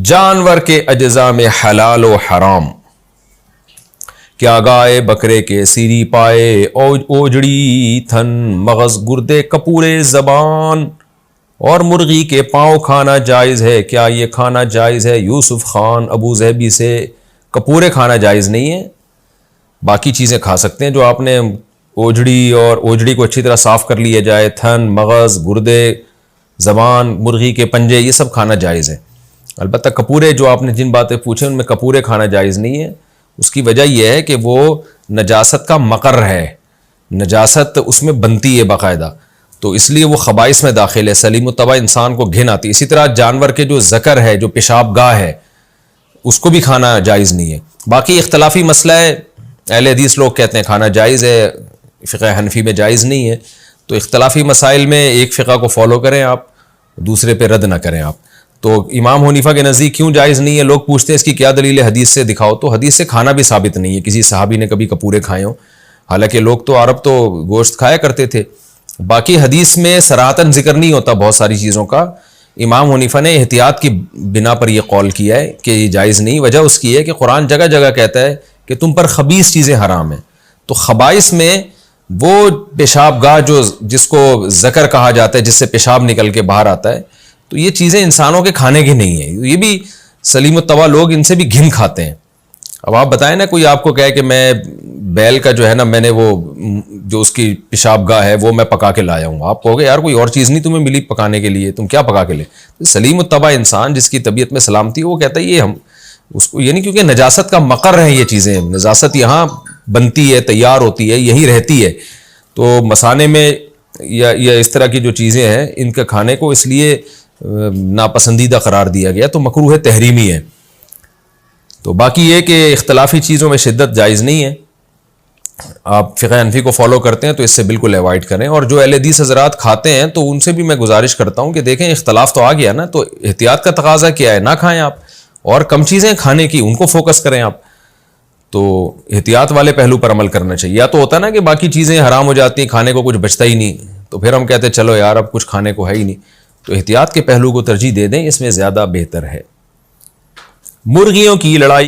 جانور کے اجزاء میں حلال و حرام، کیا گائے بکرے کے سیری پائے، اوجڑی تھن مغز گردے کپورے زبان، اور مرغی کے پاؤں کھانا جائز ہے؟ کیا یہ کھانا جائز ہے؟ یوسف خان ابو ظہبی سے کپورے کھانا جائز نہیں ہے، باقی چیزیں کھا سکتے ہیں جو آپ نے اوجڑی، اور اوجڑی کو اچھی طرح صاف کر لیا جائے، تھن مغز گردے زبان مرغی کے پنجے، یہ سب کھانا جائز ہے۔ البتہ کپورے جو آپ نے جن باتیں پوچھیں ان میں کپورے کھانا جائز نہیں ہے۔ اس کی وجہ یہ ہے کہ وہ نجاست کا مقر ہے، نجاست اس میں بنتی ہے باقاعدہ، تو اس لیے وہ خبائث میں داخل ہے، سلیم الطبع انسان کو گھن آتی ہے۔ اسی طرح جانور کے جو ذکر ہے، جو پیشاب گاہ ہے، اس کو بھی کھانا جائز نہیں ہے۔ باقی اختلافی مسئلہ ہے، اہل حدیث لوگ کہتے ہیں کھانا جائز ہے، فقہ حنفی میں جائز نہیں ہے، تو اختلافی مسائل میں ایک فقہ کو فالو کریں آپ، دوسرے پہ رد نہ کریں آپ۔ تو امام حنیفہ کے نزدیک کیوں جائز نہیں ہے؟ لوگ پوچھتے ہیں اس کی کیا دلیل ہے، حدیث سے دکھاؤ، تو حدیث سے کھانا بھی ثابت نہیں ہے کسی صحابی نے کبھی کپورے کھائے ہوں، حالانکہ لوگ تو عرب تو گوشت کھایا کرتے تھے۔ باقی حدیث میں صراحتاً ذکر نہیں ہوتا بہت ساری چیزوں کا۔ امام حنیفہ نے احتیاط کی بنا پر یہ قول کیا ہے کہ یہ جائز نہیں۔ وجہ اس کی ہے کہ قرآن جگہ جگہ کہتا ہے کہ تم پر خبیث چیزیں حرام ہیں، تو خبائث میں وہ پیشاب گاہ جو جس کو ذکر کہا جاتا ہے، جس سے پیشاب نکل کے باہر آتا ہے، تو یہ چیزیں انسانوں کے کھانے کی نہیں ہیں، یہ بھی سلیم الطبع لوگ ان سے بھی گھن کھاتے ہیں۔ اب آپ بتائیں نا، کوئی آپ کو کہے کہ میں بیل کا جو ہے نا، میں نے وہ جو اس کی پیشاب گاہ ہے وہ میں پکا کے لایا ہوں، آپ کہو گے یار کوئی اور چیز نہیں تمہیں ملی پکانے کے لیے، تم کیا پکا کے لے؟ سلیم الطبع انسان جس کی طبیعت میں سلامتی، وہ کہتا ہے یہ ہم اس کو، یعنی کیونکہ نجاست کا مقر ہے یہ چیزیں، نجاست یہاں بنتی ہے، تیار ہوتی ہے، یہی رہتی ہے، تو مسانے میں یا اس طرح کی جو چیزیں ہیں ان کے کھانے کو اس لیے ناپسندیدہ قرار دیا گیا، تو مکروہ تحریمی ہے۔ تو باقی یہ کہ اختلافی چیزوں میں شدت جائز نہیں ہے، آپ فقہ حنفی کو فالو کرتے ہیں تو اس سے بالکل ایوائڈ کریں، اور جو اہل حدیث حضرات کھاتے ہیں تو ان سے بھی میں گزارش کرتا ہوں کہ دیکھیں اختلاف تو آ گیا نا، تو احتیاط کا تقاضا کیا ہے، نہ کھائیں آپ، اور کم چیزیں کھانے کی ان کو فوکس کریں آپ، تو احتیاط والے پہلو پر عمل کرنا چاہیے۔ یا تو ہوتا نا کہ باقی چیزیں حرام ہو جاتی ہیں، کھانے کو کچھ بچتا ہی نہیں، تو پھر ہم کہتے ہیں چلو یار اب کچھ کھانے کو ہے ہی نہیں، تو احتیاط کے پہلو کو ترجیح دے دیں، اس میں زیادہ بہتر ہے۔ مرغیوں کی لڑائی